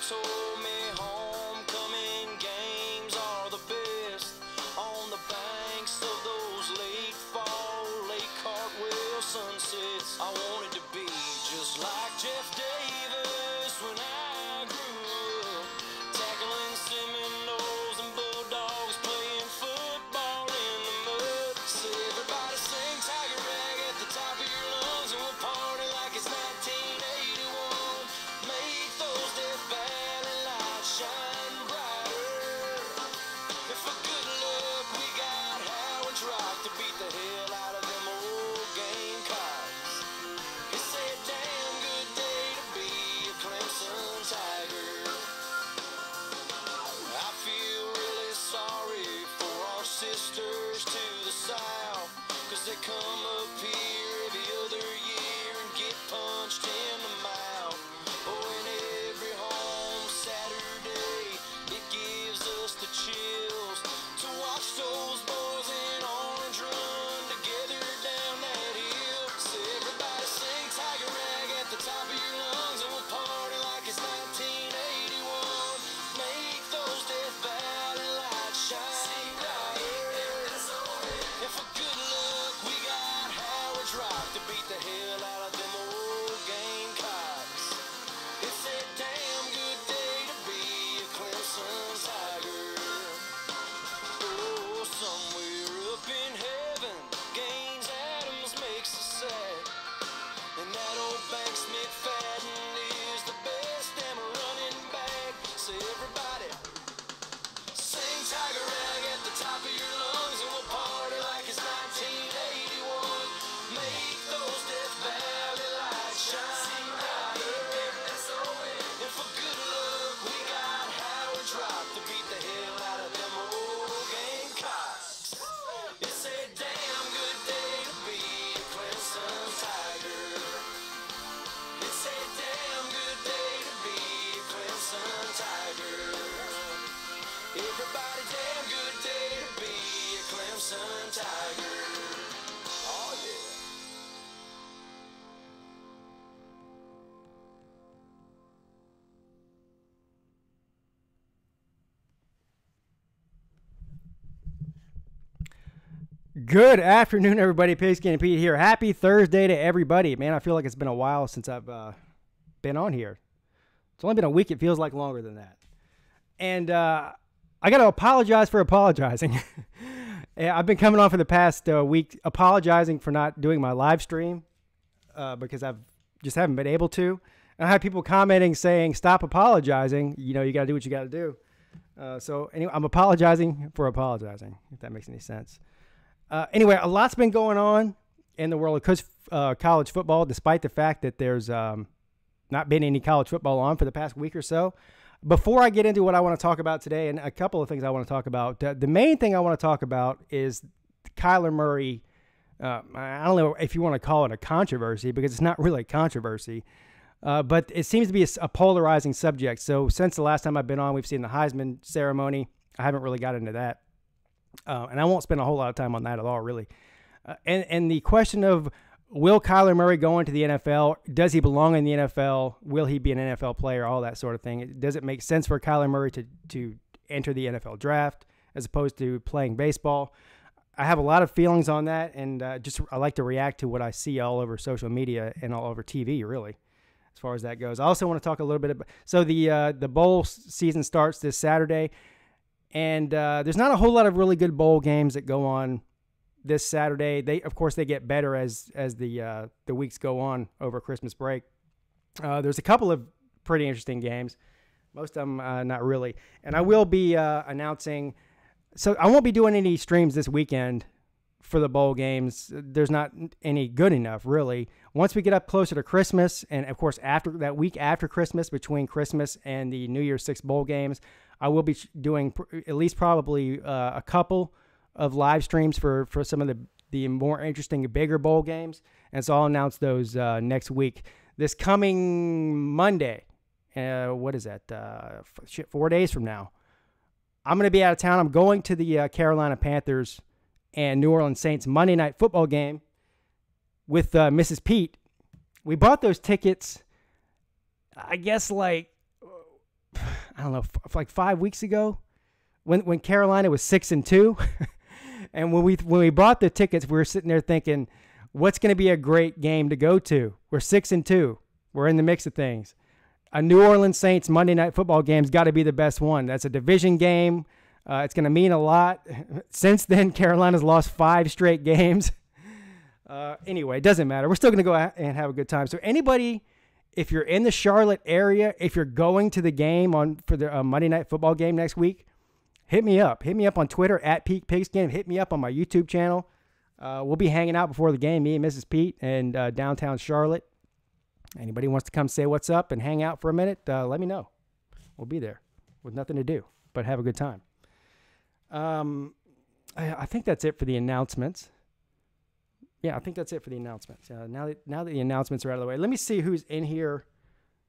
told me homecoming games are the best. On the banks of those late fall, late cartwheel sunsets, I wanted to be just like Jeff Davis when I grew up, tackling Seminoles and Bulldogs, playing football in the mud. So everybody sing Tiger Rag at the top of your lungs, and we'll party like it's 1981. Make those Death Valley lights shine brighter. And for good luck, we got Howard's Rock to beat the hell out of them old Gamecocks. It's a damn good day to be a Clemson Tiger. I feel really sorry for our sisters to the south, 'cause they come up here every other year and get punched in the mouth. Oh, and every home Saturday, it gives us the chills to watch those boys in orange run together down that hill. So everybody sing Tiger Rag at the top of your lungs, and we'll party like it's 1981. Make those Death Valley lights shine brighter. And for good luck, we got Howard's Rock to beat the hell out of them old Gamecocks. It's a damn good day to be a Clemson Tiger. Oh, somewhere up in heaven, Gaines Adams makes us sad, and that old Banks McFadden is the best damn running back. So everybody sing Tiger Rag at the top of your lungs, and we'll party like it's 1981. Make those Death Valley lights shine brighter. And for good luck, we got Howard's Rock to beat the hell out of them old Gamecocks. It's a damn good day to be a Clemson Tiger. It's a damn good day to be a Clemson Tiger. Everybody, damn good day to be a Clemson Tiger. Oh yeah. Good afternoon, everybody. Pigskin and Pete here. Happy Thursday to everybody. Man, I feel like it's been a while since I've been on here. It's only been a week. It feels like longer than that. And I got to apologize for apologizing. Yeah, I've been coming on for the past week apologizing for not doing my live stream because I've just haven't been able to. And I had people commenting saying, stop apologizing. You know, you got to do what you got to do. So anyway, I'm apologizing for apologizing, if that makes any sense. Anyway, a lot's been going on in the world of college football, despite the fact that there's not been any college football on for the past week or so. Before I get into what I want to talk about today, and a couple of things I want to talk about, the main thing I want to talk about is Kyler Murray. I don't know if you want to call it a controversy, because it's not really a controversy, but it seems to be a polarizing subject. So since the last time I've been on, we've seen the Heisman ceremony. I haven't really got into that. And I won't spend a whole lot of time on that at all, really. And the question of, will Kyler Murray go into the NFL? Does he belong in the NFL? Will he be an NFL player? All that sort of thing. Does it make sense for Kyler Murray to enter the NFL draft as opposed to playing baseball? I have a lot of feelings on that, and I like to react to what I see all over social media and all over TV, really, as far as that goes. I also want to talk a little bit about, so the bowl season starts this Saturday. And there's not a whole lot of really good bowl games that go on this Saturday. Of course, they get better as the weeks go on over Christmas break. There's a couple of pretty interesting games. Most of them not really. And I will be announcing. So I won't be doing any streams this weekend for the bowl games. There's not any good enough, really. Once we get up closer to Christmas, and of course after that week after Christmas, between Christmas and the New Year's Six bowl games, I will be doing at least probably a couple of live streams for some of the more interesting, bigger bowl games. And so I'll announce those next week. This coming Monday, what is that? 4 days from now, I'm going to be out of town. I'm going to the Carolina Panthers and New Orleans Saints Monday Night Football game with Mrs. Peete. We bought those tickets, I guess, like I don't know, like 5 weeks ago when Carolina was 6-2. And when we bought the tickets, we were sitting there thinking, what's going to be a great game to go to? We're 6-2. We're in the mix of things. A New Orleans Saints Monday Night Football game's got to be the best one. That's a division game. It's going to mean a lot. Since then, Carolina's lost 5 straight games. Anyway, it doesn't matter. We're still going to go out and have a good time. So anybody, if you're in the Charlotte area, if you're going to the game for the Monday Night Football game next week, hit me up. Hit me up on Twitter at Peete Pigskin. Hit me up on my YouTube channel. We'll be hanging out before the game, me and Mrs. Peete, in downtown Charlotte. Anybody wants to come say what's up and hang out for a minute, let me know. We'll be there with nothing to do but have a good time. I think that's it for the announcements. Yeah, I think that's it for the announcements. Now that the announcements are out of the way, let me see who's in here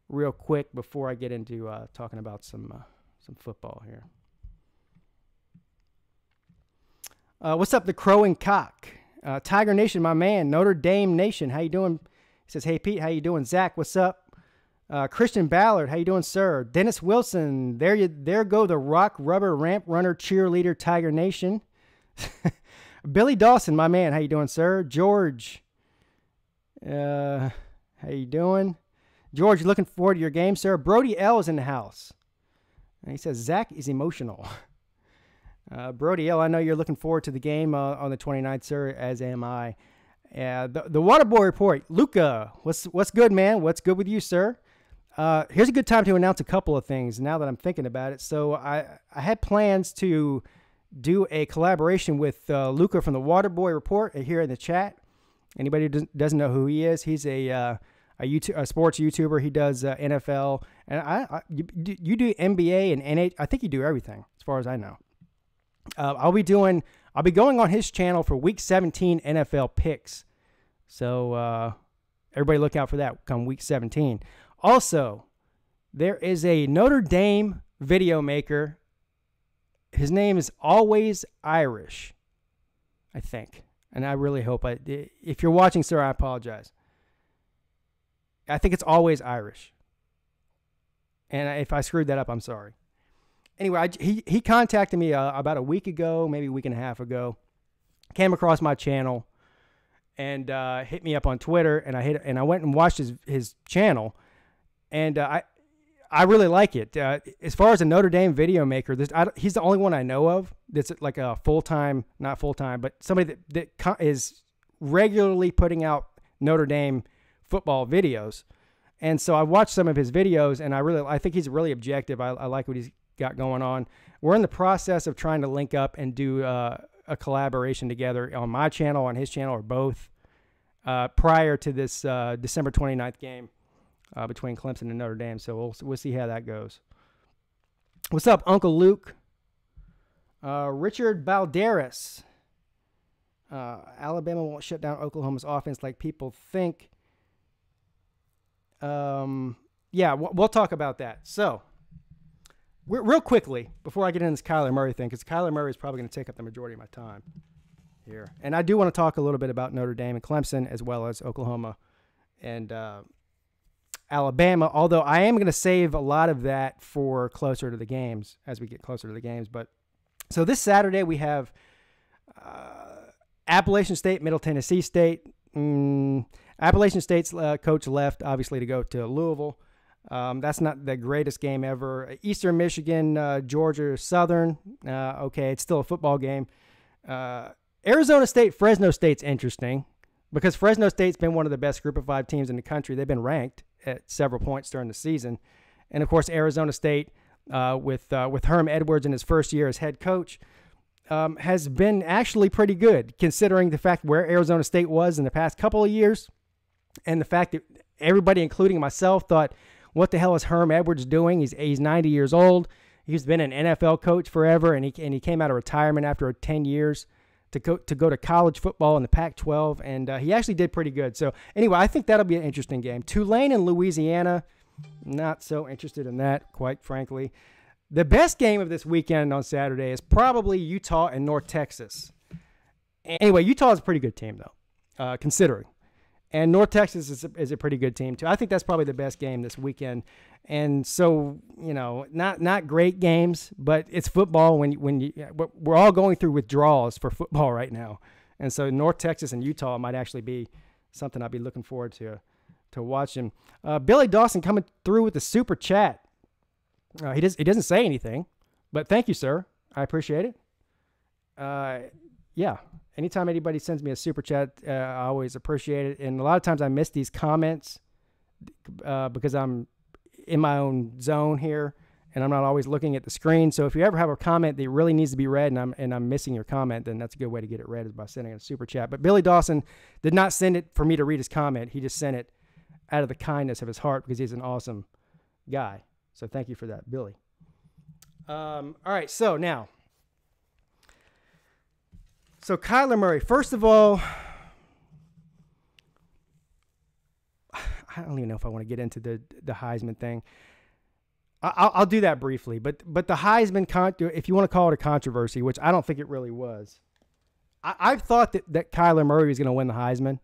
real quick before I get into talking about some football here. What's up, the Crowing Cock? Tiger Nation, my man. Notre Dame Nation, how you doing? He says, hey, Pete, how you doing? Zach, what's up? Christian Ballard, how you doing, sir? Dennis Wilson, there go the rock, rubber, ramp runner, cheerleader, Tiger Nation. Billy Dawson, my man, how you doing, sir? George, how you doing? George, looking forward to your game, sir. Brody L is in the house. And he says, Zach is emotional. Brody L, I know you're looking forward to the game on the 29th, sir, as am I. The Waterboy Report. Luca, what's good, man? What's good with you, sir? Here's a good time to announce a couple of things now that I'm thinking about it. So I had plans to do a collaboration with Luca from the Waterboy Report here in the chat. Anybody who doesn't know who he is, he's a sports YouTuber. He does NFL, and you do NBA and NH. I think you do everything as far as I know. I'll be going on his channel for Week 17 NFL picks. So everybody look out for that come Week 17. Also, there is a Notre Dame video maker. His name is Always Irish, I think. And I really hope if you're watching, sir, I apologize. I think it's Always Irish. And if I screwed that up, I'm sorry. Anyway, he contacted me about a week ago, maybe a week and a half ago. Came across my channel and hit me up on Twitter, and I went and watched his channel, and I really like it. As far as a Notre Dame video maker, he's the only one I know of that's like a full-time, not full-time, but somebody that is regularly putting out Notre Dame football videos. And so I watched some of his videos, and I think he's really objective. I like what he's got going on. We're in the process of trying to link up and do a collaboration together on my channel, on his channel, or both prior to this December 29th game between Clemson and Notre Dame. So we'll see how that goes. What's up, Uncle Luke? Richard Balderas. Alabama won't shut down Oklahoma's offense like people think. Yeah, we'll talk about that. So, real quickly, before I get into this Kyler Murray thing, because Kyler Murray is probably going to take up the majority of my time here. And I do want to talk a little bit about Notre Dame and Clemson, as well as Oklahoma and Alabama, although I am going to save a lot of that for closer to the games, as we get closer to the games. But so this Saturday, we have Appalachian State, Middle Tennessee State. Appalachian State's coach left, obviously, to go to Louisville. That's not the greatest game ever. Eastern Michigan, Georgia Southern. Okay, it's still a football game. Arizona State, Fresno State's interesting because Fresno State's been one of the best Group of 5 teams in the country. They've been ranked at several points during the season. And, of course, Arizona State, with Herm Edwards in his first year as head coach, has been actually pretty good considering the fact where Arizona State was in the past couple of years and the fact that everybody, including myself, thought, what the hell is Herm Edwards doing? He's 90 years old. He's been an NFL coach forever, and he came out of retirement after 10 years to go to college football in the Pac-12, and he actually did pretty good. So anyway, I think that'll be an interesting game. Tulane and Louisiana, not so interested in that, quite frankly. The best game of this weekend on Saturday is probably Utah and North Texas. Anyway, Utah is a pretty good team, though, considering. And North Texas is a pretty good team, too. I think that's probably the best game this weekend. And so not great games, but it's football. We're all going through withdrawals for football right now, and so North Texas and Utah might actually be something I'll be looking forward to watching. Billy Dawson coming through with the super chat. He doesn't say anything, but thank you, sir. I appreciate it. Yeah. Anytime anybody sends me a super chat, I always appreciate it. And a lot of times I miss these comments because I'm in my own zone here and I'm not always looking at the screen. So if you ever have a comment that really needs to be read and I'm missing your comment, then that's a good way to get it read is by sending a super chat. But Billy Dawson did not send it for me to read his comment. He just sent it out of the kindness of his heart because he's an awesome guy. So thank you for that, Billy. All right, so now. So Kyler Murray, first of all, I don't even know if I want to get into the Heisman thing. I'll do that briefly, but the Heisman, if you want to call it a controversy, which I don't think it really was, I've thought that Kyler Murray was going to win the Heisman.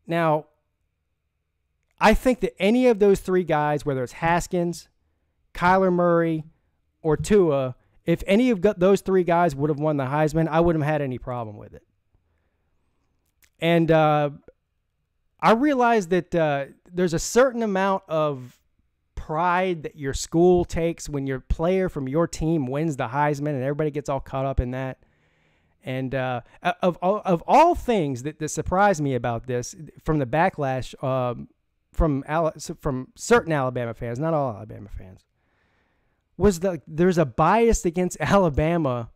Now, I think that any of those three guys, whether it's Haskins, Kyler Murray, or Tua, if any of those three guys would have won the Heisman, I wouldn't have had any problem with it. And I realize that there's a certain amount of pride that your school takes when your player from your team wins the Heisman, and everybody gets all caught up in that. And of all things that surprised me about this, from the backlash from certain Alabama fans, not all Alabama fans, was that there's a bias against Alabama.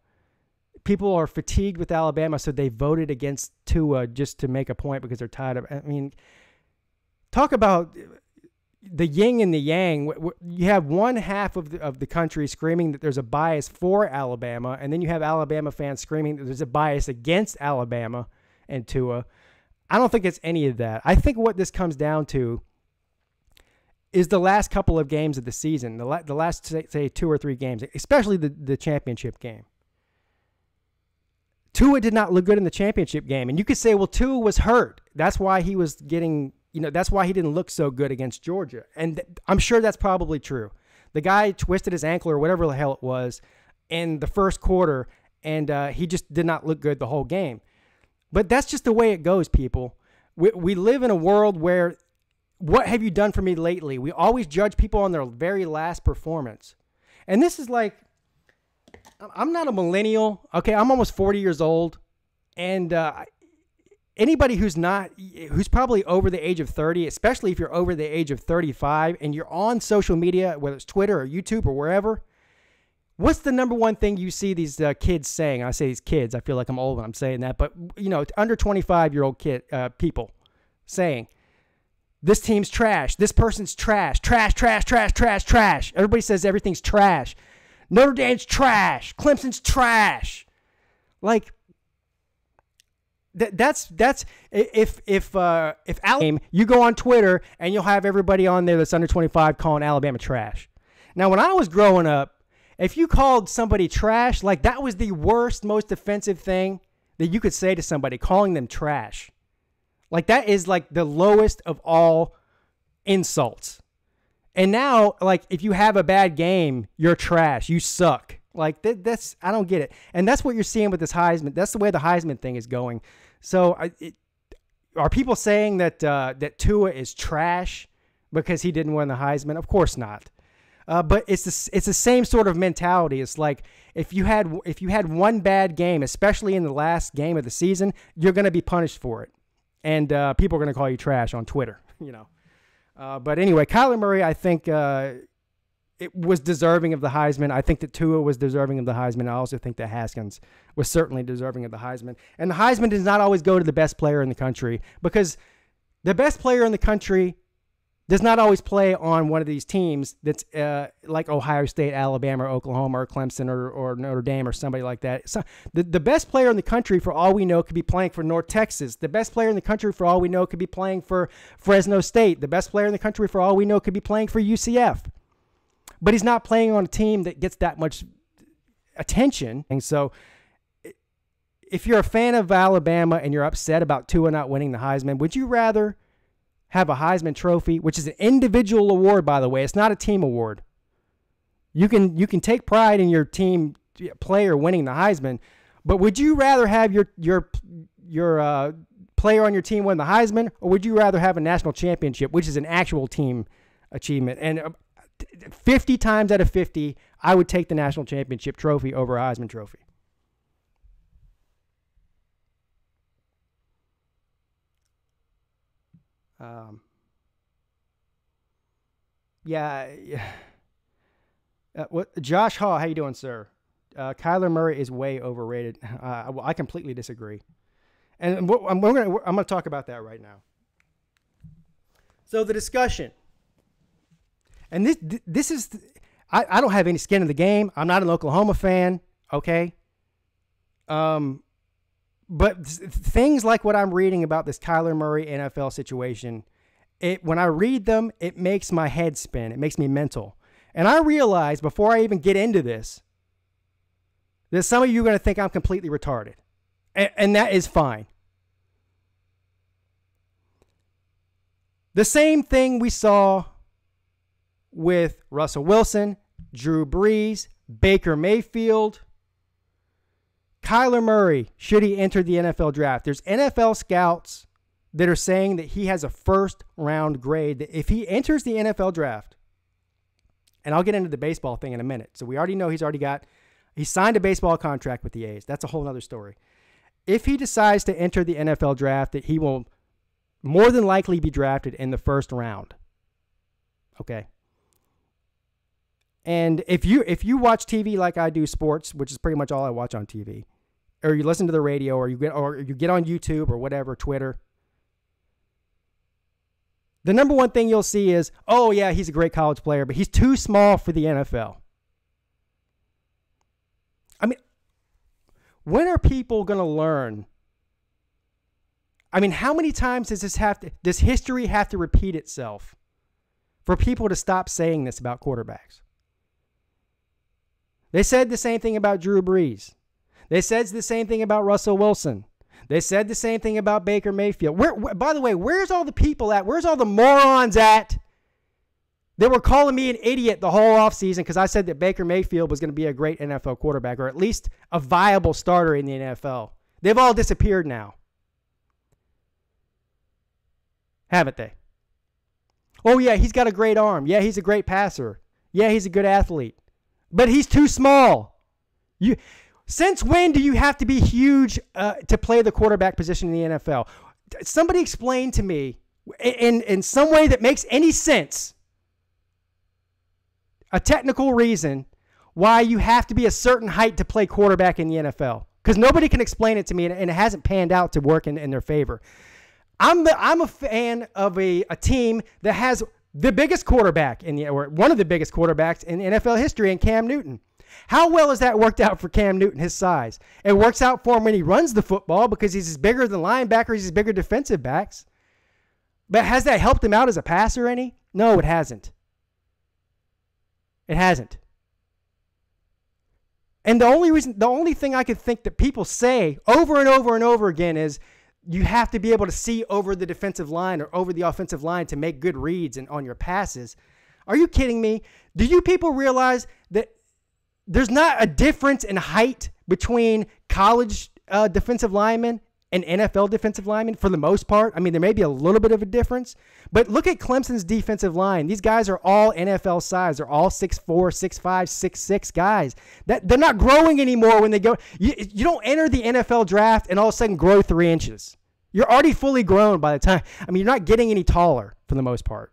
People are fatigued with Alabama, so they voted against Tua just to make a point because they're tired of. I mean, talk about the yin and the yang. You have one half of the country screaming that there's a bias for Alabama, and then you have Alabama fans screaming that there's a bias against Alabama and Tua. I don't think it's any of that. I think what this comes down to is the last couple of games of the season, the last, say, 2 or 3 games, especially the championship game. Tua did not look good in the championship game. And you could say, well, Tua was hurt. That's why he was getting, that's why he didn't look so good against Georgia. And I'm sure that's probably true. The guy twisted his ankle or whatever the hell it was in the first quarter, and he just did not look good the whole game. But that's just the way it goes, people. We live in a world where, what have you done for me lately? We always judge people on their very last performance. And this is like, I'm not a millennial. Okay, I'm almost 40 years old. And anybody who's probably over the age of 30, especially if you're over the age of 35 and you're on social media, whether it's Twitter or YouTube or wherever, what's the number one thing you see these kids saying? I say these kids. I feel like I'm old when I'm saying that. But, under 25-year-old people saying, this team's trash. This person's trash. Trash, trash, trash, trash, trash. Everybody says everything's trash. Notre Dame's trash. Clemson's trash. Like, that's if Alabama, you go on Twitter and you'll have everybody on there that's under 25 calling Alabama trash. Now, when I was growing up, if you called somebody trash, like that was the worst, most offensive thing that you could say to somebody, calling them trash. Like that is like the lowest of all insults. And now, like, if you have a bad game, you're trash. You suck. Like, that's I don't get it. And that's what you're seeing with this Heisman. That's the way the Heisman thing is going. So, are people saying that Tua is trash because he didn't win the Heisman? Of course not. But it's the same sort of mentality. It's like if you had one bad game, especially in the last game of the season, you're going to be punished for it, and people are going to call you trash on Twitter. But anyway, Kyler Murray, I think it was deserving of the Heisman. I think that Tua was deserving of the Heisman. I also think that Haskins was certainly deserving of the Heisman. And the Heisman does not always go to the best player in the country, because the best player in the country does not always play on one of these teams that's like Ohio State, Alabama, or Oklahoma, or Clemson, or Notre Dame, or somebody like that. So the best player in the country, for all we know, could be playing for North Texas. The best player in the country, for all we know, could be playing for Fresno State. The best player in the country, for all we know, could be playing for UCF. But he's not playing on a team that gets that much attention. And so if you're a fan of Alabama and you're upset about Tua not winning the Heisman, would you rather have a Heisman Trophy, which is an individual award, by the way? It's not a team award. You can take pride in your team player winning the Heisman, but would you rather have your player on your team win the Heisman, or would you rather have a national championship, which is an actual team achievement? And 50 times out of 50, I would take the national championship trophy over a Heisman trophy. Yeah. What Josh Hall? How you doing, sir? Kyler Murray is way overrated. I completely disagree, and I'm going to talk about that right now. So the discussion, and this is, I don't have any skin in the game. I'm not an Oklahoma fan, okay? But things like what I'm reading about this Kyler Murray NFL situation, when I read them, it makes my head spin. It makes me mental. And I realize before I even get into this, that some of you are going to think I'm completely retarded. And that is fine. The same thing we saw with Russell Wilson, Drew Brees, Baker Mayfield, Kyler Murray, should he enter the NFL draft. There's NFL scouts that are saying that he has a first-round grade, that if he enters the NFL draft, and I'll get into the baseball thing in a minute. So we already know he signed a baseball contract with the A's. That's a whole other story. If he decides to enter the NFL draft, that he will more than likely be drafted in the first round. Okay. And if you watch TV like I do sports, which is pretty much all I watch on TV, or you listen to the radio, or you get on YouTube or whatever, Twitter, the number one thing you'll see is, oh yeah, he's a great college player, but he's too small for the NFL. I mean, when are people going to learn? I mean, how many times does history have to repeat itself for people to stop saying this about quarterbacks? They said the same thing about Drew Brees. They said the same thing about Russell Wilson. They said the same thing about Baker Mayfield. By the way, where's all the people at? Where's all the morons at that were calling me an idiot the whole offseason because I said that Baker Mayfield was going to be a great NFL quarterback, or at least a viable starter in the NFL? They've all disappeared now. Haven't they? Oh, yeah, he's got a great arm. Yeah, he's a great passer. Yeah, he's a good athlete. But he's too small. Since when do you have to be huge to play the quarterback position in the NFL? Somebody explain to me in some way that makes any sense a technical reason why you have to be a certain height to play quarterback in the NFL. Because nobody can explain it to me, and it hasn't panned out to work in their favor. I'm a fan of a team that has the biggest quarterback or one of the biggest quarterbacks in NFL history, in Cam Newton. How well has that worked out for Cam Newton, his size? It works out for him when he runs the football because he's bigger than linebackers, he's bigger defensive backs. But has that helped him out as a passer any? No, it hasn't. It hasn't. And the only thing I could think that people say over and over and over again is you have to be able to see over the defensive line or over the offensive line to make good reads on your passes. Are you kidding me? Do you people realize that there's not a difference in height between college defensive linemen and NFL defensive linemen for the most part? I mean, there may be a little bit of a difference, but look at Clemson's defensive line. These guys are all NFL size. They're all 6'4", 6'5", 6'6" guys. They're not growing anymore when they go. You don't enter the NFL draft and all of a sudden grow 3 inches. You're already fully grown by the time. I mean, you're not getting any taller for the most part.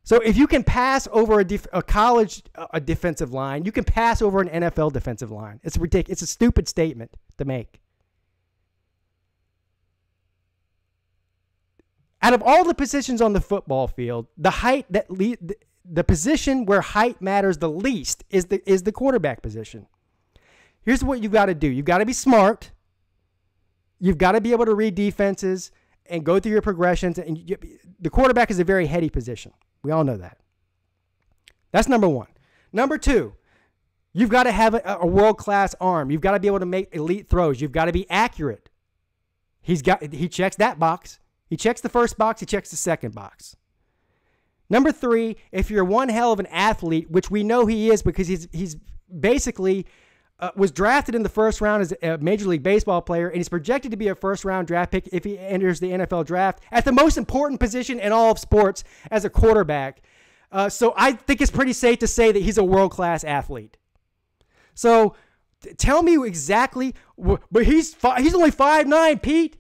So if you can pass over a college defensive line, you can pass over an NFL defensive line. It's ridiculous. It's a stupid statement to make. Out of all the positions on the football field, the position where height matters the least is the quarterback position. Here's what you've got to do. You've got to be smart. You've got to be able to read defenses and go through your progressions. And the quarterback is a very heady position. We all know that. That's number one. Number two, you've got to have a world-class arm. You've got to be able to make elite throws. You've got to be accurate. He checks that box. He checks the first box. He checks the second box. Number 3, if you're one hell of an athlete, which we know he is because he's basically was drafted in the first round as a Major League Baseball player, and he's projected to be a first-round draft pick if he enters the NFL draft at the most important position in all of sports as a quarterback. So I think it's pretty safe to say that he's a world-class athlete. So tell me exactly, but he's only 5'9", Pete.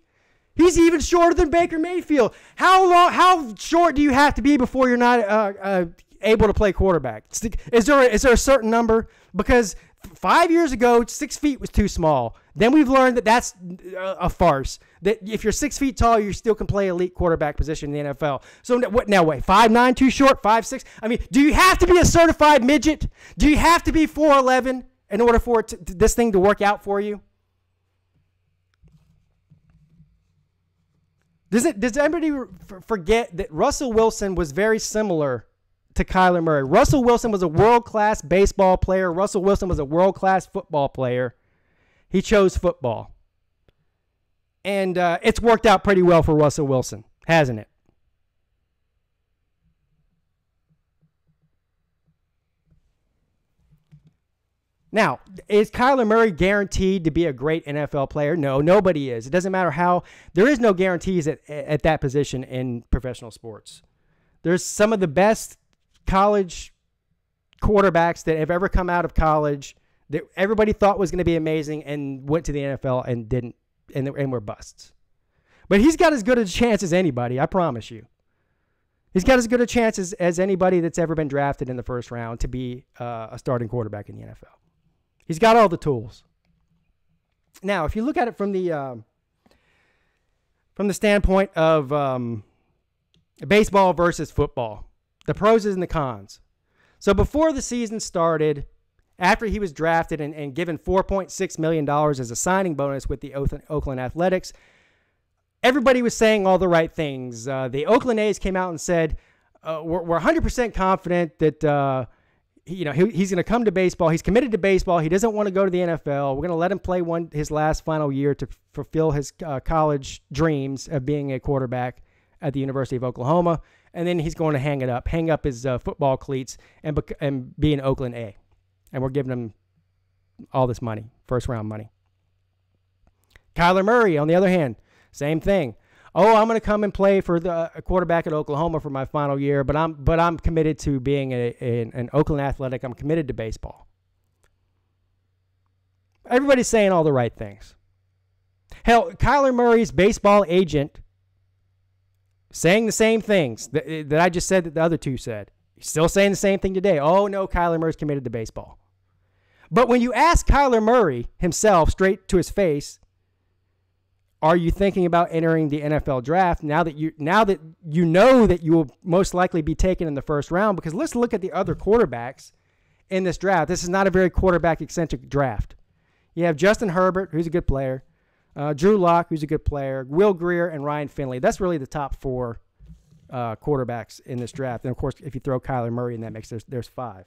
He's even shorter than Baker Mayfield. How short do you have to be before you're not able to play quarterback? Is there a certain number? Because 5 years ago, 6 feet was too small. Then we've learned that that's a farce. That if you're 6 feet tall, you still can play elite quarterback position in the NFL. So what now? Wait, 5'9" too short? 5'6"? I mean, do you have to be a certified midget? Do you have to be 4'11" in order for this thing to work out for you? Does anybody forget that Russell Wilson was very similar to Kyler Murray? Russell Wilson was a world-class baseball player. Russell Wilson was a world-class football player. He chose football. And it's worked out pretty well for Russell Wilson, hasn't it? Now, is Kyler Murray guaranteed to be a great NFL player? No, nobody is. It doesn't matter how. There is no guarantees at that position in professional sports. There's some of the best college quarterbacks that have ever come out of college that everybody thought was going to be amazing and went to the NFL and didn't, and were busts. But he's got as good a chance as anybody, I promise you. He's got as good a chance as anybody that's ever been drafted in the first round to be a starting quarterback in the NFL. He's got all the tools. Now, if you look at it from the standpoint of baseball versus football, the pros and the cons. So before the season started, after he was drafted and given $4.6 million as a signing bonus with the Oakland Athletics, everybody was saying all the right things. The Oakland A's came out and said, we're 100% confident that he's going to come to baseball. He's committed to baseball. He doesn't want to go to the NFL. We're going to let him play his last final year to fulfill his college dreams of being a quarterback at the University of Oklahoma. And then he's going to hang up his football cleats and be an Oakland A. And we're giving him all this money, first-round money. Kyler Murray, on the other hand, same thing. Oh, I'm going to come and play for the quarterback at Oklahoma for my final year, but I'm committed to being an Oakland Athletic. I'm committed to baseball. Everybody's saying all the right things. Hell, Kyler Murray's baseball agent saying the same things that I just said that the other two said. He's still saying the same thing today. Oh, no, Kyler Murray's committed to baseball. But when you ask Kyler Murray himself straight to his face, are you thinking about entering the NFL draft now that you know that you will most likely be taken in the first round? Because let's look at the other quarterbacks in this draft. This is not a very quarterback-eccentric draft. You have Justin Herbert, who's a good player, Drew Lock, who's a good player, Will Grier, and Ryan Finley. That's really the top four quarterbacks in this draft. And, of course, if you throw Kyler Murray in that mix, there's five.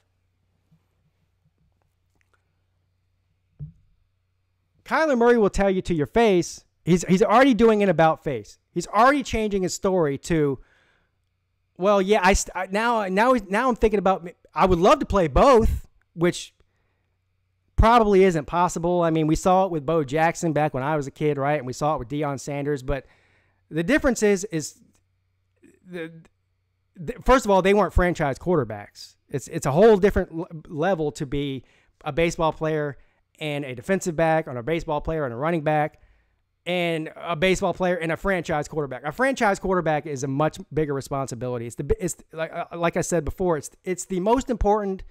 Kyler Murray will tell you to your face, he's already doing an about face. He's already changing his story to, well, yeah, now I'm thinking about, I would love to play both, which probably isn't possible. I mean, we saw it with Bo Jackson back when I was a kid, right? And we saw it with Deion Sanders. But the difference is first of all, they weren't franchise quarterbacks. It's a whole different level to be a baseball player and a defensive back, or a baseball player and a running back, and a baseball player and a franchise quarterback. A franchise quarterback is a much bigger responsibility. It's like I said before, it's the most important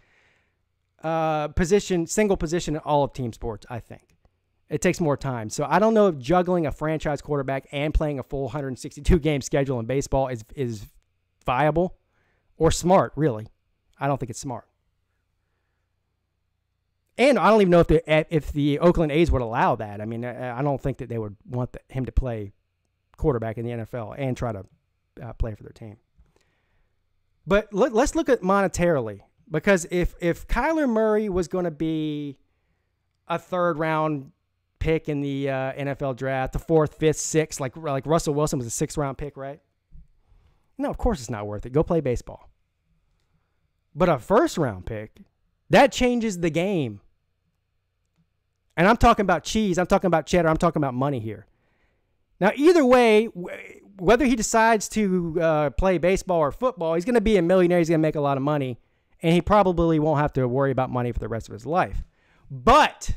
single position in all of team sports, I think. It takes more time. So I don't know if juggling a franchise quarterback and playing a full 162-game schedule in baseball is viable or smart, really. I don't think it's smart. And I don't even know if the Oakland A's would allow that. I mean, I don't think that they would want him to play quarterback in the NFL and try to play for their team. But let's look at monetarily, because if Kyler Murray was going to be a third-round pick in the NFL draft, the fourth, fifth, sixth, like Russell Wilson was a sixth-round pick, right? No, of course it's not worth it. Go play baseball. But a first-round pick, that changes the game. And I'm talking about cheese. I'm talking about cheddar. I'm talking about money here. Now, either way, whether he decides to play baseball or football, he's going to be a millionaire. He's going to make a lot of money. And he probably won't have to worry about money for the rest of his life. But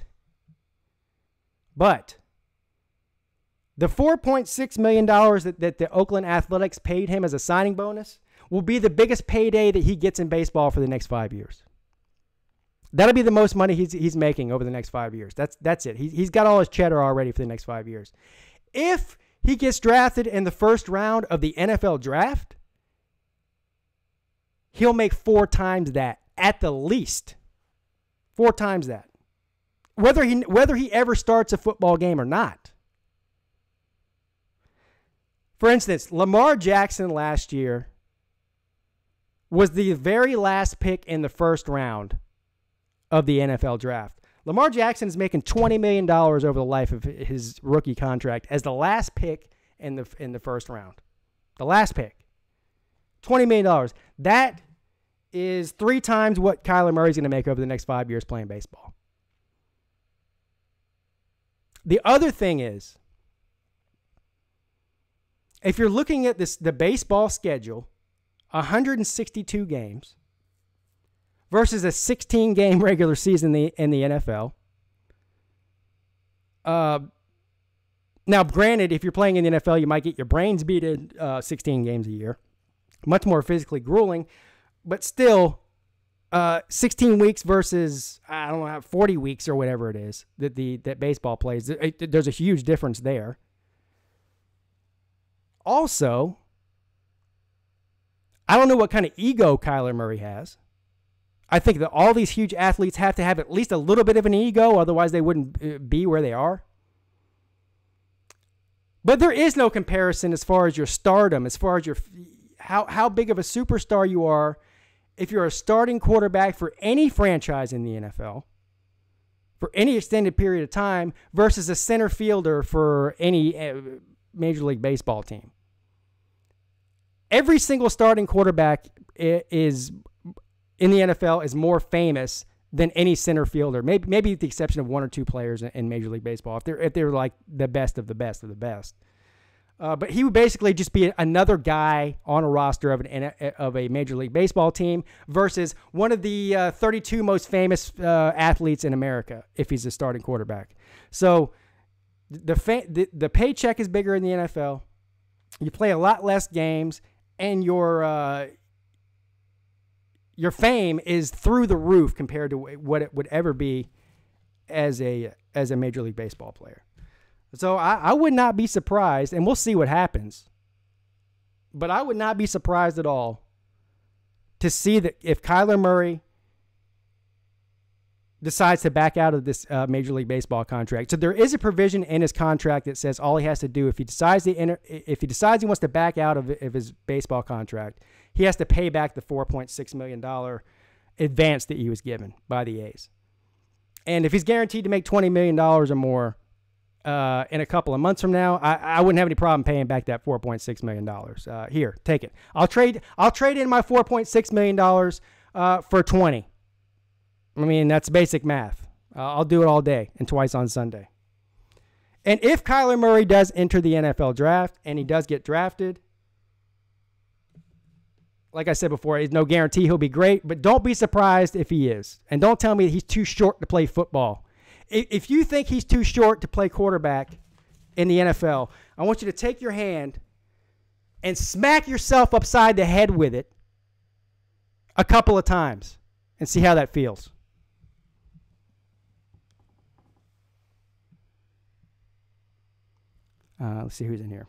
the $4.6 million that the Oakland Athletics paid him as a signing bonus will be the biggest payday that he gets in baseball for the next 5 years. That'll be the most money he's making over the next 5 years. That's it. He's got all his cheddar already for the next 5 years. If he gets drafted in the first round of the NFL draft, he'll make 4 times that at the least. 4 times that. Whether he ever starts a football game or not. For instance, Lamar Jackson last year was the very last pick in the first round of the NFL draft. Lamar Jackson is making $20 million over the life of his rookie contract as the last pick in the first round. The last pick. $20 million. That is 3 times what Kyler Murray's going to make over the next 5 years playing baseball. The other thing is, if you're looking at the baseball schedule, 162 games versus a 16-game regular season in the NFL. Now, granted, if you're playing in the NFL, you might get your brains beat in 16 games a year. Much more physically grueling, but still, 16 weeks versus, 40 weeks or whatever it is that baseball plays. There's a huge difference there. Also, I don't know what kind of ego Kyler Murray has. I think that all these huge athletes have to have at least a little bit of an ego, otherwise they wouldn't be where they are. But there is no comparison as far as your stardom, as far as your how big of a superstar you are if you're a starting quarterback for any franchise in the NFL for any extended period of time versus a center fielder for any Major League Baseball team. Every single starting quarterback is in the NFL is more famous than any center fielder, maybe with the exception of 1 or 2 players in Major League Baseball, if they're like the best of the best of the best. But he would basically just be another guy on a roster of a Major League Baseball team versus one of the 32 most famous athletes in America if he's a starting quarterback. So the paycheck is bigger in the NFL. You play a lot less games, and your fame is through the roof compared to what it would ever be as a Major League Baseball player. So I would not be surprised, and we'll see what happens, but I would not be surprised at all to see that if Kyler Murray decides to back out of this Major League Baseball contract. So there is a provision in his contract that says all he has to do if he decides he wants to back out of his baseball contract, he has to pay back the $4.6 million advance that he was given by the A's. And if he's guaranteed to make $20 million or more in a couple of months from now, I wouldn't have any problem paying back that $4.6 million. Here, take it. I'll trade in my $4.6 million for 20. I mean, that's basic math. I'll do it all day and twice on Sunday. And if Kyler Murray does enter the NFL draft and he does get drafted, like I said before, it's no guarantee he'll be great, but don't be surprised if he is. And don't tell me he's too short to play football. If you think he's too short to play quarterback in the NFL, I want you to take your hand and smack yourself upside the head with it a couple of times and see how that feels. Let's see who's in here.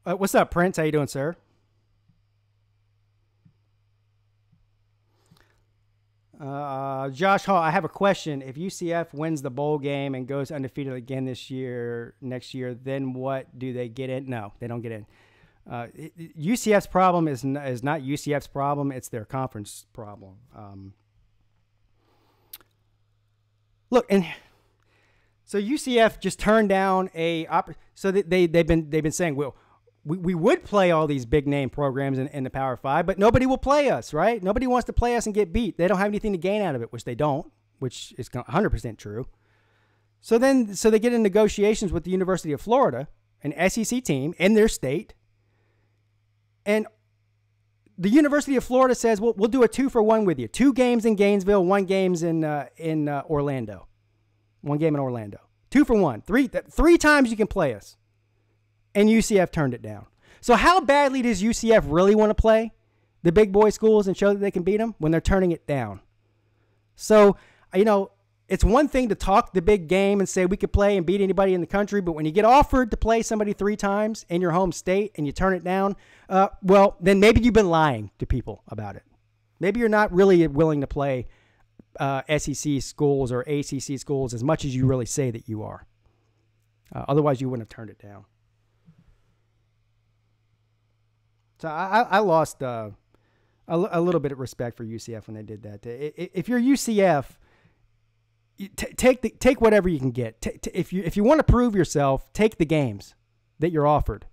What's up, Prince? How you doing, sir? Josh Hall, I have a question. If UCF wins the bowl game and goes undefeated again next year, then what do they get in? No, they don't get in. UCF's problem is not UCF's problem. It's their conference problem. look, and so UCF just turned down so they've been saying, well, we would play all these big name programs in the Power 5, but nobody will play us, right? Nobody wants to play us and get beat. They don't have anything to gain out of it, which they don't, which is 100% true. So they get in negotiations with the University of Florida, an SEC team in their state, and the University of Florida says, well, we'll do a 2-for-1 with you. 2 games in Gainesville, 1 games in Orlando. 1 game in Orlando. 2-for-1. 3 times you can play us. And UCF turned it down. So how badly does UCF really want to play the big boy schools and show that they can beat them when they're turning it down? So, it's one thing to talk the big game and say we could play and beat anybody in the country, but when you get offered to play somebody 3 times in your home state and you turn it down, well, then maybe you've been lying to people about it. Maybe you're not really willing to play SEC schools or ACC schools as much as you really say that you are. Otherwise, you wouldn't have turned it down. So I lost a little bit of respect for UCF when they did that. If you're UCF, take whatever you can get. If you want to prove yourself, take the games that you're offered.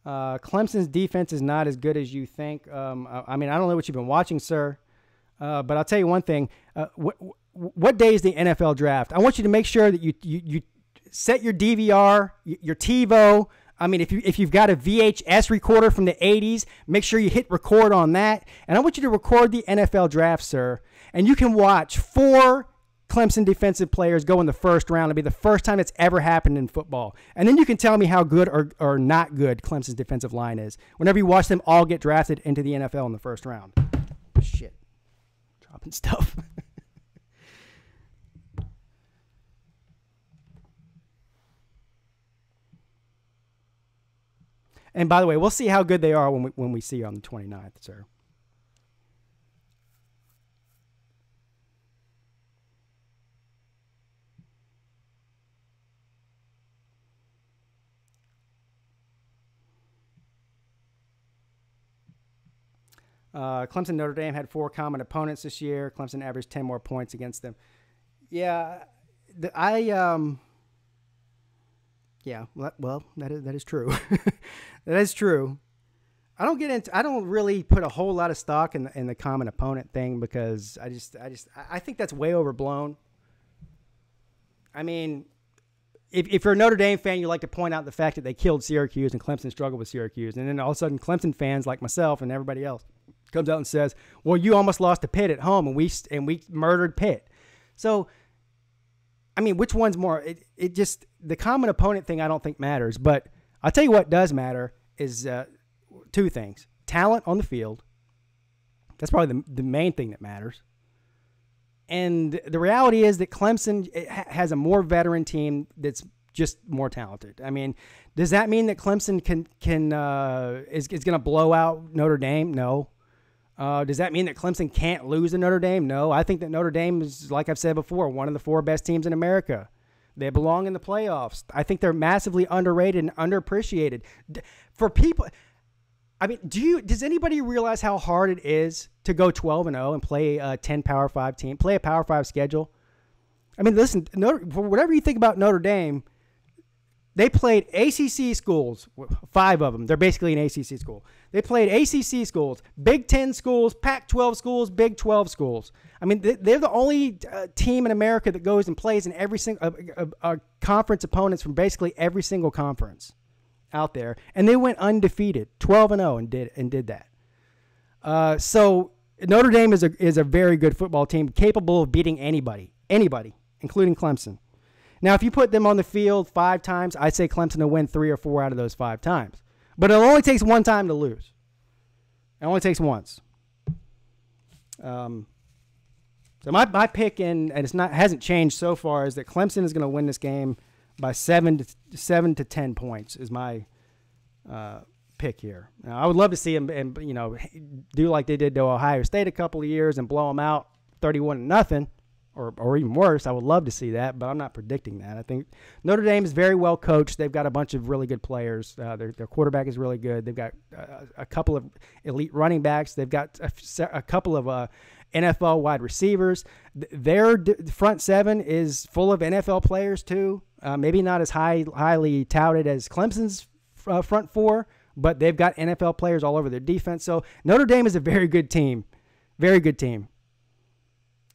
Clemson's defense is not as good as you think. I mean, I don't know what you've been watching, sir, but I'll tell you one thing. What day is the NFL draft? I want you to make sure that you set your DVR, your TiVo. I mean, if you've got a VHS recorder from the 80s, make sure you hit record on that. And I want you to record the NFL draft, sir. And you can watch 4 Clemson defensive players go in the first round. It'll be the first time it's ever happened in football. And then you can tell me how good or not good Clemson's defensive line is whenever you watch them all get drafted into the NFL in the first round. Shit. Dropping stuff. And by the way, we'll see how good they are when we see you on the 29th, sir. Clemson Notre Dame had 4 common opponents this year. Clemson averaged 10 more points against them. Yeah, yeah, well, that is true. That is true. I don't really put a whole lot of stock in the common opponent thing because I think that's way overblown. I mean, if you're a Notre Dame fan, you like to point out the fact that they killed Syracuse and Clemson struggled with Syracuse, and then all of a sudden Clemson fans like myself and everybody else comes out and says, "Well, you almost lost to Pitt at home, and we murdered Pitt." So, I mean, which one's more? It just the common opponent thing I don't think matters, but I'll tell you what does matter is 2 things: talent on the field. That's probably the main thing that matters. And the reality is that Clemson has a more veteran team that's just more talented. I mean, does that mean that Clemson is going to blow out Notre Dame? No. Does that mean that Clemson can't lose to Notre Dame? No. I think that Notre Dame is, like I've said before, one of the 4 best teams in America. They belong in the playoffs. I think they're massively underrated and underappreciated. For people, I mean, does anybody realize how hard it is to go 12-0 and play a 10 Power 5 team, play a Power 5 schedule? I mean, listen, for whatever you think about Notre Dame, they played ACC schools, 5 of them. They're basically an ACC school. They played ACC schools, Big 10 schools, Pac-12 schools, Big 12 schools. I mean, they're the only team in America that goes and plays in every single conference opponents from basically every single conference out there, and they went undefeated, 12-0, and did that. So Notre Dame is a very good football team, capable of beating anybody, including Clemson. Now, if you put them on the field 5 times, I'd say Clemson will win 3 or 4 out of those 5 times. But it only takes 1 time to lose. It only takes once. So my pick and hasn't changed so far is that Clemson is going to win this game by 7 to 10 points is my pick here. Now, I would love to see them do like they did to Ohio State a couple of years and blow them out 31-0. or even worse. I would love to see that, but I'm not predicting that. I think Notre Dame is very well coached. They've got a bunch of really good players. Their quarterback is really good. They've got a couple of elite running backs. They've got a couple of NFL wide receivers. Their front seven is full of NFL players too. Maybe not as highly touted as Clemson's front four, but they've got NFL players all over their defense. So Notre Dame is a very good team. Very good team.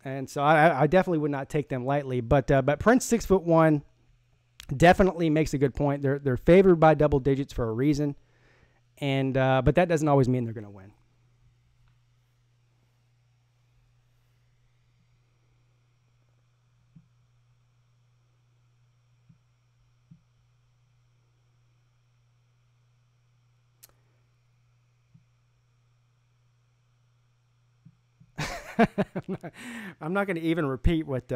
And so I definitely would not take them lightly. But Prince, 6'1", definitely makes a good point. They're favored by double digits for a reason. And but that doesn't always mean they're going to win. I'm not going to even repeat what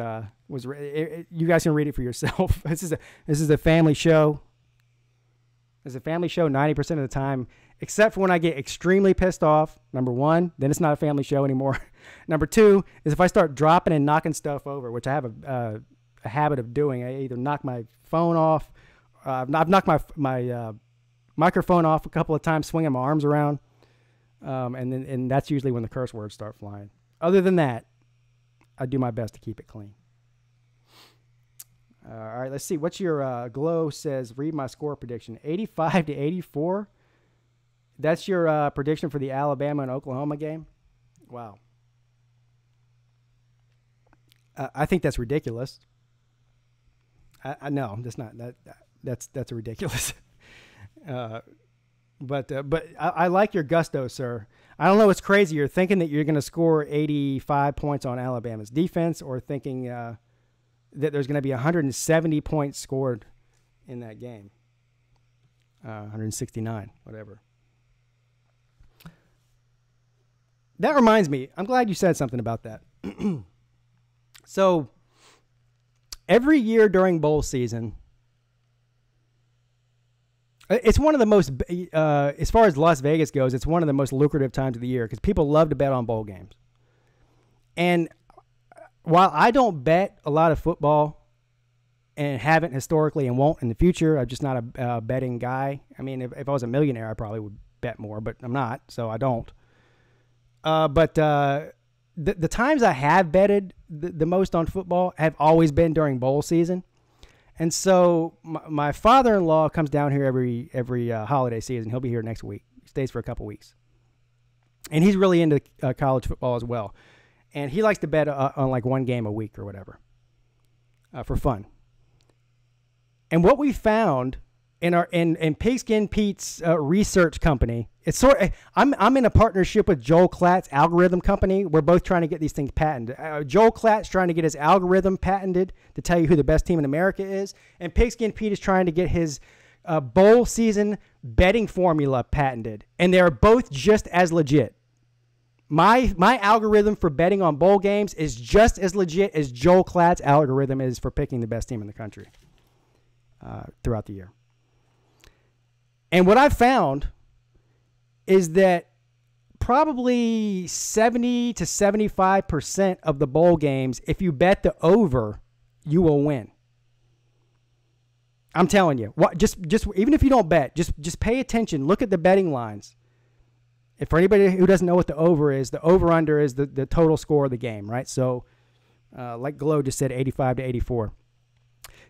was. You guys can read it for yourself. This is a family show. It's a family show 90% of the time, except for when I get extremely pissed off. Number one, then it's not a family show anymore. Number two is if I start dropping and knocking stuff over, which I have a habit of doing. I either knock my phone off. I've knocked my microphone off a couple of times, swinging my arms around, and that's usually when the curse words start flying. Other than that, I do my best to keep it clean. All right, let's see. What's your Glow says, read my score prediction. 85-84? That's your prediction for the Alabama and Oklahoma game? Wow. I think that's ridiculous. I know, that's not. That's ridiculous. But I like your gusto, sir. I don't know what's crazier, thinking that you're going to score 85 points on Alabama's defense or thinking that there's going to be 170 points scored in that game. 169, whatever. That reminds me, I'm glad you said something about that. So, every year during bowl season, it's one of the most, as far as Las Vegas goes, it's one of the most lucrative times of the year because people love to bet on bowl games. And while I don't bet a lot of football and haven't historically and won't in the future, I'm just not a betting guy. I mean, if I was a millionaire, I probably would bet more, but I'm not, so I don't. But the times I have betted the most on football have always been during bowl season. And so my father-in-law comes down here every holiday season. He'll be here next week. He stays for a couple weeks. And he's really into college football as well. And he likes to bet on like one game a week or whatever for fun. And what we found in Pigskin Pete's research company, it's I'm in a partnership with Joel Klatt's algorithm company. We're both trying to get these things patented. Joel Klatt's trying to get his algorithm patented to tell you who the best team in America is, and Pigskin Pete is trying to get his bowl season betting formula patented, and they're both just as legit. My algorithm for betting on bowl games is just as legit as Joel Klatt's algorithm is for picking the best team in the country throughout the year. And what I've found is that probably 70 to 75% of the bowl games, if you bet the over, you will win. I'm telling you. Just even if you don't bet, just pay attention. Look at the betting lines. If for anybody who doesn't know what the over is, the over-under is the total score of the game, right? So, like Glow just said, 85-84.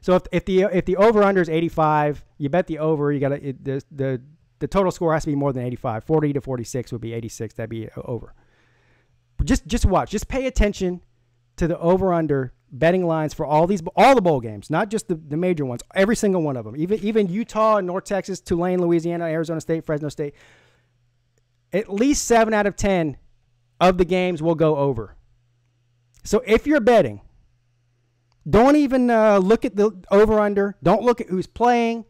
So if the over-under is 85, you bet the over. You got the total score has to be more than 85. 40-46 would be 86. That'd be over. Just watch. Just pay attention to the over-under betting lines for all the bowl games, not just the major ones. Every single one of them. Even Utah, North Texas, Tulane, Louisiana, Arizona State, Fresno State. At least 7 out of 10 of the games will go over. So if you're betting, don't even look at the over-under. Don't look at who's playing.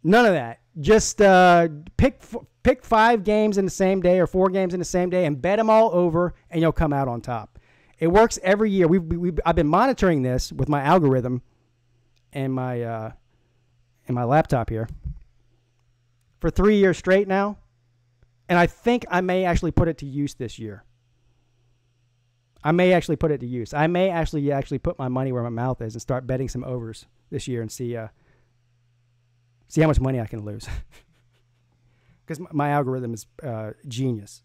None of that. Just pick 5 games in the same day or 4 games in the same day and bet them all over, and you'll come out on top. It works every year. I've been monitoring this with my algorithm and my laptop here for 3 years straight now, and I think I may actually put it to use this year. I may actually put it to use. I may actually put my money where my mouth is and start betting some overs this year and see how much money I can lose. Because my algorithm is genius.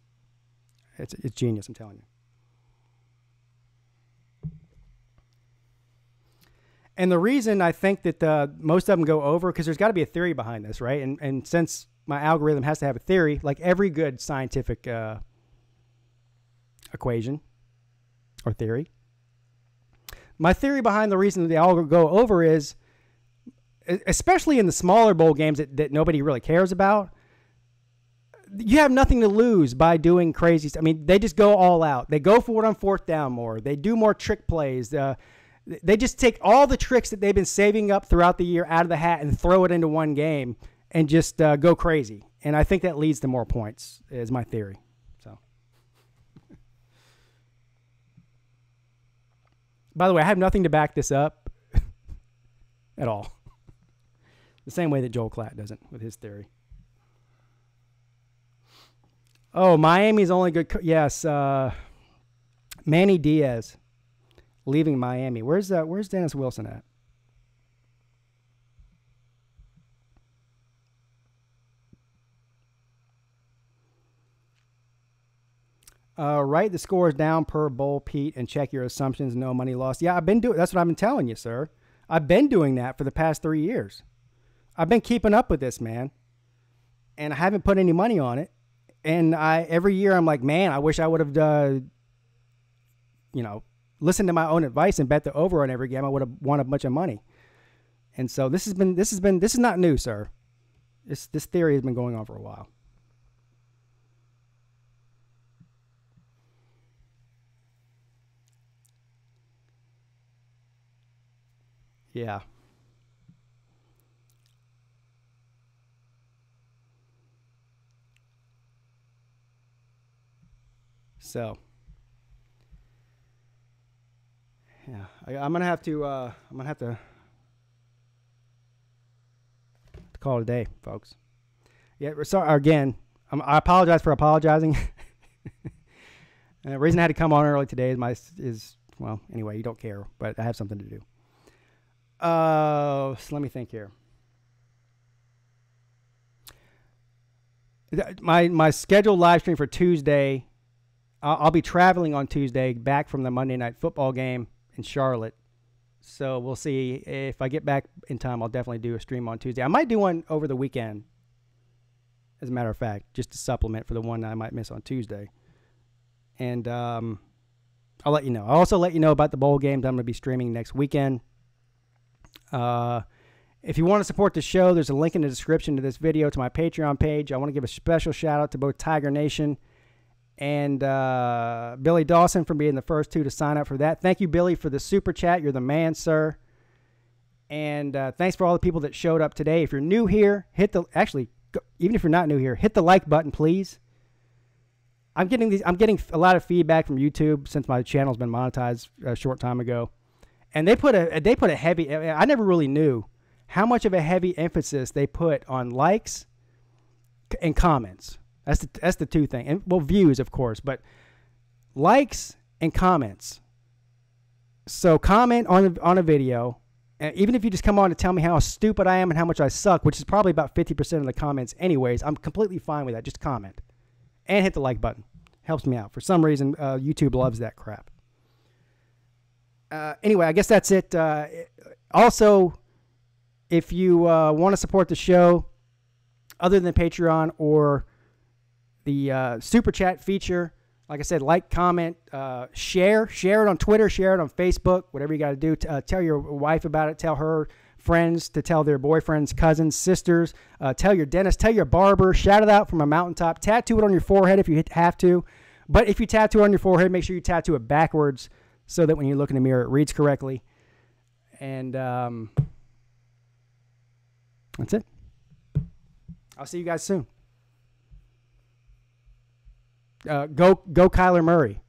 It's genius, I'm telling you. And the reason I think that most of them go over, because there's got to be a theory behind this, right? And since my algorithm has to have a theory, like every good scientific equation or theory, my theory behind the reason that they all go over is, especially in the smaller bowl games that nobody really cares about, you have nothing to lose by doing crazy stuff. I mean, they just go all out. They go for it on fourth down more. They do more trick plays. They just take all the tricks that they've been saving up throughout the year out of the hat and throw it into one game and just go crazy. And I think that leads to more points, is my theory. So, by the way, I have nothing to back this up at all. The same way that Joel Klatt doesn't with his theory. Oh, Miami's only good. Yes, Manny Diaz leaving Miami. Where's Dennis Wilson at? Write the scores down per bowl, Pete, and check your assumptions. No money lost. Yeah, I've been doing. That's what I've been telling you, sir. I've been doing that for the past 3 years. I've been keeping up with this, man, and I haven't put any money on it. And every year I'm like, man, I wish I would have, listened to my own advice and bet the over on every game. I would have won a bunch of money. And so this is not new, sir. This theory has been going on for a while. Yeah. So, yeah, I'm gonna have to call it a day, folks. Yeah, sorry again. I apologize for apologizing. And the reason I had to come on early today is well, anyway, you don't care, but I have something to do. So let me think here. My scheduled live stream for Tuesday. I'll be traveling on Tuesday back from the Monday Night Football game in Charlotte. So we'll see. If I get back in time, I'll definitely do a stream on Tuesday. I might do one over the weekend, as a matter of fact, just to supplement for the one I might miss on Tuesday. And I'll let you know. I'll also let you know about the bowl games I'm going to be streaming next weekend. If you want to support the show, there's a link in the description to this video to my Patreon page. I want to give a special shout out to both Tiger Nation and Billy Dawson for being the first two to sign up for that. Thank you, Billy, for the super chat. You're the man, sir. And thanks for all the people that showed up today. If you're new here, even if you're not new here, hit the like button, please. I'm getting a lot of feedback from YouTube since my channel's been monetized a short time ago, and they put a heavy. I never really knew how much of a heavy emphasis they put on likes and comments. That's the two things. And well, views, of course, but likes and comments. So comment on a video, and even if you just come on to tell me how stupid I am and how much I suck, which is probably about 50% of the comments anyways, I'm completely fine with that. Just comment and hit the like button. Helps me out. For some reason, YouTube loves that crap. Anyway, I guess that's it. Also, if you want to support the show, other than Patreon or the Super Chat feature, like I said, like, comment, share it on Twitter, share it on Facebook, whatever you got to do. Tell your wife about it. Tell her friends to tell their boyfriends, cousins, sisters. Tell your dentist, tell your barber. Shout it out from a mountaintop. Tattoo it on your forehead if you have to. But if you tattoo it on your forehead, make sure you tattoo it backwards so that when you look in the mirror, it reads correctly. And that's it. I'll see you guys soon. Go Kyler Murray.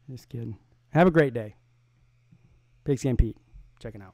Just kidding. Have a great day. Pigskin Pete checking out.